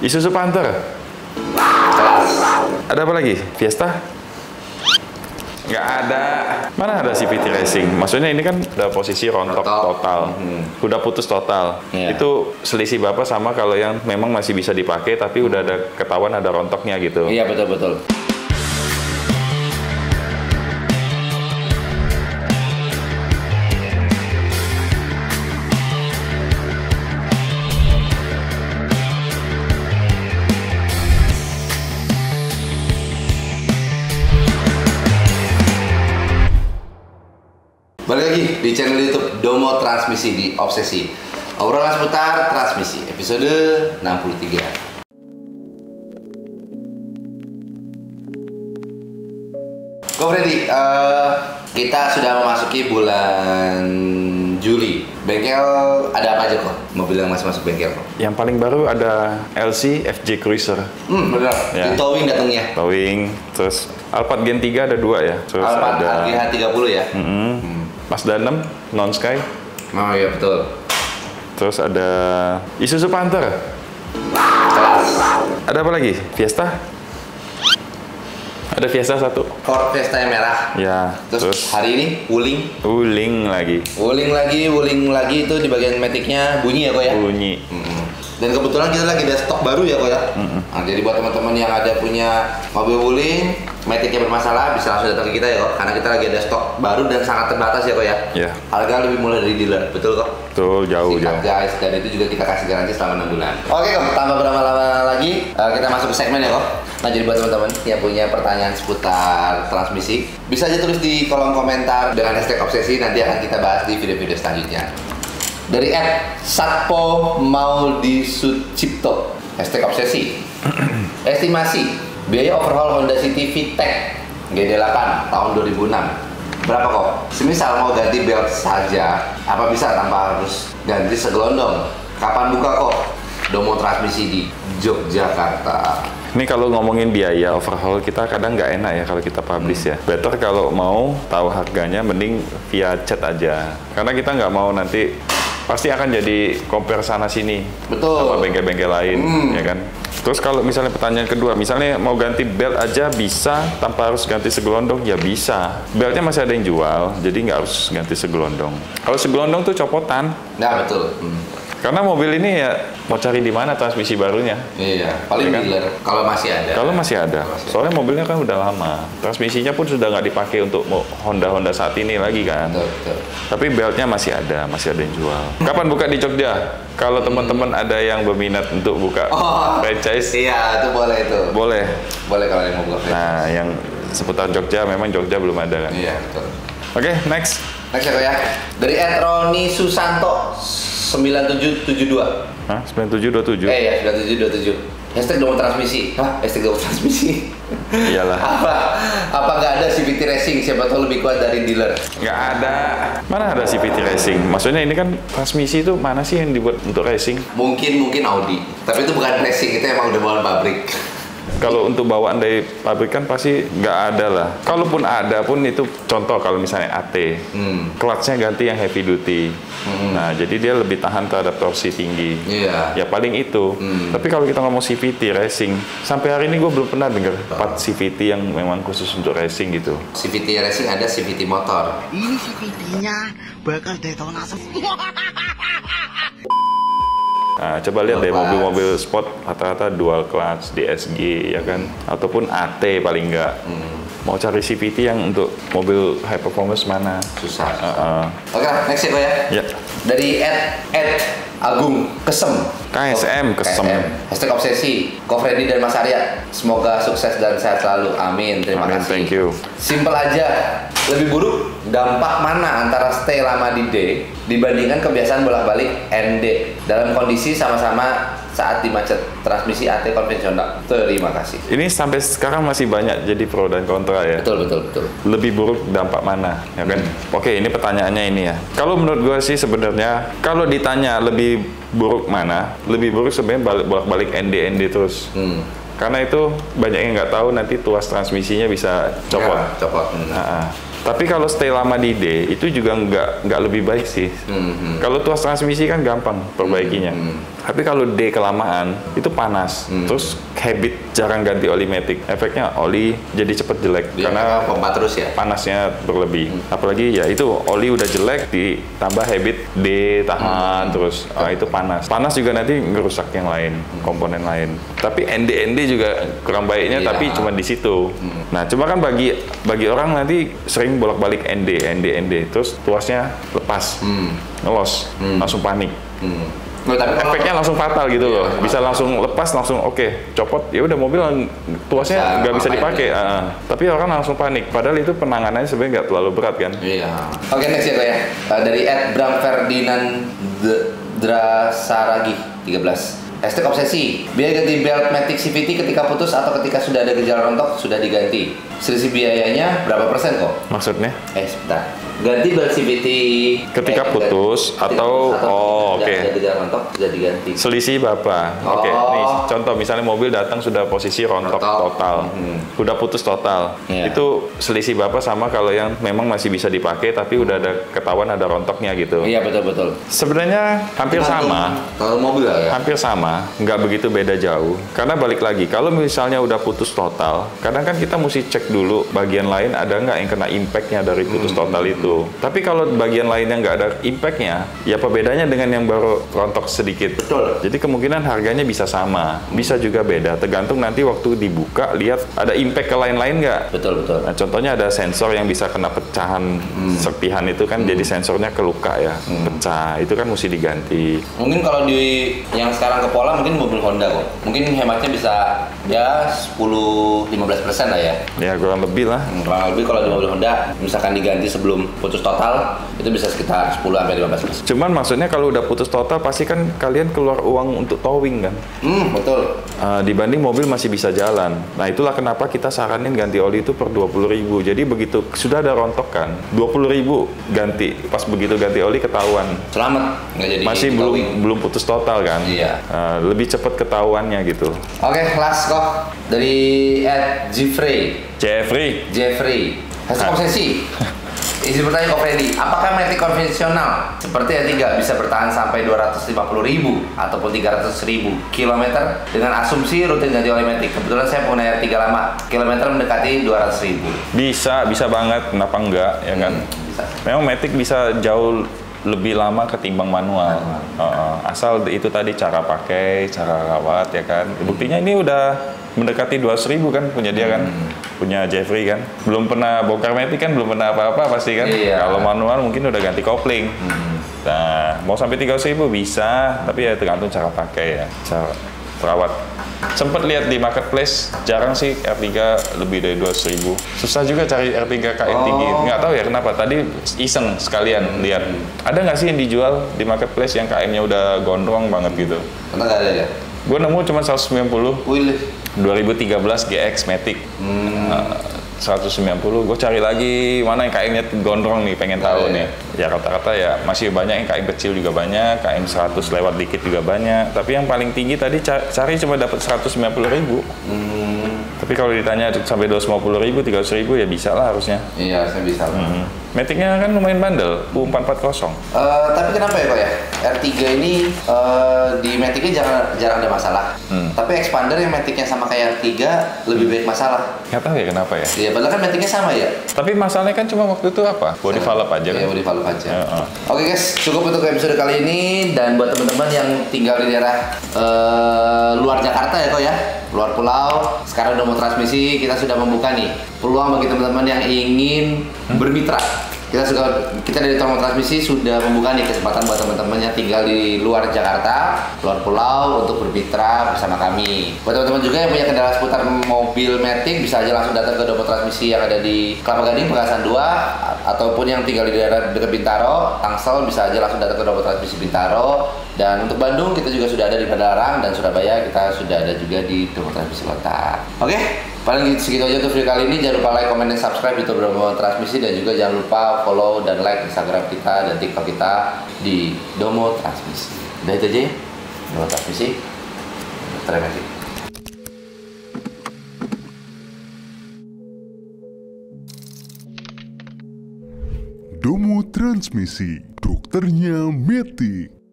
Isuzu Panther. Ada apa lagi? Fiesta? Nggak ada. Mana ada CVT Racing? Maksudnya ini kan udah posisi rontok total. Udah putus total. Itu selisih Bapak sama kalau yang memang masih bisa dipakai tapi udah ada ketahuan ada rontoknya gitu. Iya, betul-betul. Balik lagi di channel YouTube Domo Transmisi di Obsesi. Obrolan seputar transmisi episode 63. Kok Freddy, kita sudah memasuki bulan Juli. Bengkel ada apa aja kok? Mobil yang masih masuk bengkel kok? Yang paling baru ada LC FJ Cruiser. Benar. Ya. Towing datangnya. Towing, terus Alphard Gen 3 ada 2 ya. Terus Alphard ada RGH 30 ya. Mazda 6 non Sky. Oh iya betul. Terus ada Isuzu Panther. Ada apa lagi? Fiesta? Ada Fiesta 1. Ford Fiesta yang merah. Ya. Terus hari ini Wuling Wuling lagi. Itu di bagian metiknya bunyi ya kok ya? Bunyi. Dan kebetulan kita lagi ada stok baru ya kok ya? Nah, jadi buat teman-teman yang ada punya mobil Wuling, metiknya bermasalah bisa langsung datang ke kita ya kok, karena kita lagi ada stok baru dan sangat terbatas ya kok ya? Iya. Harga lebih murah dari dealer, betul kok? Betul, jauh. Guys, dan itu juga kita kasih garansi selama 6 bulan. Oke kok, tanpa berlama-lama lagi, kita masuk ke segmen ya kok. Nah, jadi buat teman-teman yang punya pertanyaan seputar transmisi, bisa aja tulis di kolom komentar dengan hashtag obsesi, nanti akan kita bahas di video-video selanjutnya. Dari @satpo Maudi Sucipto, hashtag obsesi. Estimasi biaya overhaul Honda City VTEC GD8 tahun 2006 berapa kok? Semisal mau ganti belt saja, apa bisa tanpa harus ganti segelondong? Kapan buka kok? Domo Transmisi di Yogyakarta. Ini kalau ngomongin biaya overhaul kita kadang nggak enak ya kalau kita publish ya. Better kalau mau tahu harganya mending via chat aja. Karena kita nggak mau nanti pasti akan jadi compare sana sini. Betul. Sama bengkel-bengkel lain, ya kan? Terus kalau misalnya pertanyaan kedua, misalnya mau ganti belt aja bisa tanpa harus ganti segelondong, ya bisa. Beltnya masih ada yang jual, jadi nggak harus ganti segelondong. Kalau segelondong tuh copotan. Nah betul. Karena mobil ini ya mau cari di mana transmisi barunya? Iya, paling Ya kan? dealer kalau masih ada. Kalau masih ada. Soalnya mobilnya kan udah lama. Transmisinya pun sudah nggak dipakai untuk Honda saat ini lagi kan. Betul. Tapi beltnya masih ada yang jual. Kapan buka di Jogja? Kalau teman-teman ada yang berminat untuk buka franchise, iya itu boleh itu. boleh. Boleh kalau yang mau buka franchise. Nah, yang seputar Jogja memang Jogja belum ada kan. Iya betul. Oke, next. Next ya kok ya. Dari @Roni Susanto 9772. Hah, 9727. Ya 9727. Hashtag Domo Transmisi. Hashtag Domo Transmisi. Iyalah. Apa nggak ada CVT Racing? Siapa tahu lebih kuat dari dealer. Nggak ada. Mana ada CVT Racing? Maksudnya ini kan transmisi itu mana sih yang dibuat untuk racing? Mungkin Audi. Tapi itu bukan racing, itu emang udah bawaan pabrik. Kalau untuk bawaan dari pabrikan pasti nggak ada lah. Kalaupun ada pun itu contoh kalau misalnya AT, clutch-nya ganti yang heavy duty. Nah, jadi dia lebih tahan terhadap torsi tinggi. Iya. Ya paling itu. Tapi kalau kita ngomong CVT racing, sampai hari ini gue belum pernah dengar part CVT yang memang khusus untuk racing gitu. CVT Racing ada CVT motor. Ini CVT-nya bakal detonasi. Nah, coba lihat deh mobil-mobil sport rata-rata dual clutch, DSG ya kan, ataupun AT paling enggak. Mau cari CVT yang untuk mobil high performance mana? Susah. Oke, next ya kok ya. Ya. Dari Agung Kesem. KSM Kesem. Hashtag obsesi. Ko Freddy dan Mas Arya. Semoga sukses dan sehat selalu. Amin. Terima Amin, kasih. thank you. Simpel aja. Lebih buruk dampak mana antara stay lama di D dibandingkan kebiasaan bolak-balik ND dalam kondisi sama-sama saat di macet transmisi AT konvensional? Terima kasih. Ini sampai sekarang masih banyak jadi pro dan kontra ya. Betul. Lebih buruk dampak mana, ya kan? Oke, ini pertanyaannya ini ya. Kalau menurut gue sih sebenarnya kalau ditanya lebih buruk mana, lebih buruk sebenarnya bolak-balik ND terus. Karena itu banyak yang nggak tahu nanti tuas transmisinya bisa copot. Ya, copot. Tapi kalau stay lama di D itu juga nggak lebih baik sih. Kalau tuas transmisi kan gampang perbaikinya. Tapi kalau D kelamaan itu panas. Terus habit jarang ganti oli matic. Efeknya oli jadi cepet jelek karena pompa terus ya. Panasnya berlebih. Apalagi ya itu oli udah jelek ditambah habit D tahan terus itu panas. Panas juga nanti ngerusak yang lain, komponen lain. Tapi ND juga kurang baiknya tapi cuma di situ. Nah, cuma kan bagi orang nanti sering bolak-balik ND terus tuasnya lepas. Ngelos, langsung panik. Tapi efeknya langsung fatal gitu loh. Bisa langsung lepas, langsung copot. Ya udah mobil tuasnya nggak bisa dipakai. Tapi orang langsung panik. Padahal itu penanganannya sebenarnya nggak terlalu berat kan. Iya. Oke, next ya, Pak ya. Dari Bram Ferdinand Drasaragi 13. Hashtag obsesi. Biaya ganti belt Matic CVT ketika putus atau ketika sudah ada gejala rontok sudah diganti. Selisih biayanya berapa persen kok? Maksudnya? Sebentar. Ganti belt CVT ketika putus atau oke. Ada gejala rontok sudah diganti. Selisih berapa? Oke. Nih contoh misalnya mobil datang sudah posisi rontok total. Udah putus total. Itu selisih berapa sama kalau yang memang masih bisa dipakai tapi udah ada ketahuan ada rontoknya gitu. Iya, betul. Sebenarnya hampir sama. Kalau mobil ya? Hampir sama. Nggak begitu beda jauh. Karena balik lagi, kalau misalnya udah putus total, kadang kan kita mesti cek dulu bagian lain ada nggak yang kena impact-nya dari putus total itu. Tapi kalau bagian lainnya nggak ada impact-nya, ya apa bedanya dengan yang baru rontok sedikit? Betul. Jadi kemungkinan harganya bisa sama, bisa juga beda. Tergantung nanti waktu dibuka, lihat ada impact ke lain-lain nggak? Betul. Nah, contohnya ada sensor yang bisa kena pecahan serpihan itu kan, jadi sensornya keluka ya, pecah. Itu kan mesti diganti. Mungkin kalau di yang sekarang ke Pola mungkin mobil Honda kok. Mungkin hematnya bisa ya 10-15% lah ya. Ya kurang lebih lah. Kurang lebih kalau di mobil Honda misalkan diganti sebelum putus total itu bisa sekitar 10-15%. Cuman maksudnya kalau udah putus total pasti kan kalian keluar uang untuk towing kan? Betul. Dibanding mobil masih bisa jalan. Nah itulah kenapa kita saranin ganti oli itu per 20.000. Jadi begitu sudah ada rontokan 20.000 ganti. Pas begitu ganti oli ketahuan. Selamat nggak jadi masih belum putus total kan? Iya. Lebih cepat ketahuannya gitu. Oke, last kok dari Jeffrey. Hashtag obsesi. Isi pertanyaan Ko Freddy, apakah Matic konvensional seperti R3 bisa bertahan sampai 250.000 ataupun 300.000 kilometer dengan asumsi rutin ganti oli Matic? Kebetulan saya punya R3 lama, kilometer mendekati 200.000. Bisa banget, kenapa enggak ya kan? Bisa. Memang Matic bisa jauh lebih lama ketimbang manual. Asal itu tadi cara pakai, cara rawat ya kan. Buktinya ini udah mendekati 200.000 kan punya dia kan. Punya Jeffrey kan. Belum pernah bongkar Matic kan, belum pernah apa-apa pasti kan. Iya. Kalau manual mungkin udah ganti kopling. Nah, mau sampai 300.000 bisa, tapi ya tergantung cara pakai ya, cara perawat. Sempet lihat di marketplace, jarang sih R3 lebih dari 200.000. Susah juga cari R3 KM tinggi. Nggak tahu ya kenapa. Tadi iseng sekalian lihat. Ada nggak sih yang dijual di marketplace yang KM-nya udah gondrong banget gitu? Karena nggak ada ya? Gue nemu cuma 190. Wih. 2013 GX Matic. 190, gue cari lagi mana yang KM-nya gondrong nih, pengen tahu nih. Ya rata-rata ya masih banyak yang KM kecil juga banyak, KM 100 lewat dikit juga banyak. Tapi yang paling tinggi tadi cari cuma dapat 190.000. Tapi kalau ditanya sampai 250.000, 300.000 ya bisa lah harusnya. Iya, saya bisa lah. Matic-nya kan lumayan bandel, U440. Tapi kenapa ya Pak ya? R3 ini di Matic-nya jarang ada masalah. Tapi expander yang Matic-nya sama kayak R3 lebih banyak masalah. Nggak tahu ya kenapa ya? Iya, padahal kan Matic-nya sama ya. Tapi masalahnya kan cuma waktu itu apa? Body valve aja kan? Iya, body valve aja. Oke guys, cukup untuk episode kali ini. Dan buat teman-teman yang tinggal di daerah luar Jakarta ya kok ya, luar pulau, sekarang udah mau transmisi, kita sudah membuka nih peluang bagi teman-teman yang ingin bermitra. Kita dari Tormo Transmisi sudah membuka nih kesempatan buat teman-teman yang tinggal di luar Jakarta, luar pulau untuk bermitra bersama kami. Buat teman-teman juga yang punya kendala seputar mobil Matic, bisa aja langsung datang ke Domo Transmisi yang ada di Kelapa Gading, Pekasan 2, ataupun yang tinggal di daerah dekat Bintaro, Tangsel, bisa aja langsung datang ke Domo Transmisi Bintaro. Dan untuk Bandung kita juga sudah ada di Padalarang, dan Surabaya kita sudah ada juga di Domo Transmisi Kota. Oke? Paling segitu aja untuk video kali ini. Jangan lupa like, comment, dan subscribe YouTube Domo Transmisi. Dan juga jangan lupa follow dan like Instagram kita dan TikTok kita di Domo Transmisi. Udah itu aja ya, Domo Transmisi. Terima kasih. Domo Transmisi, dokternya Matic.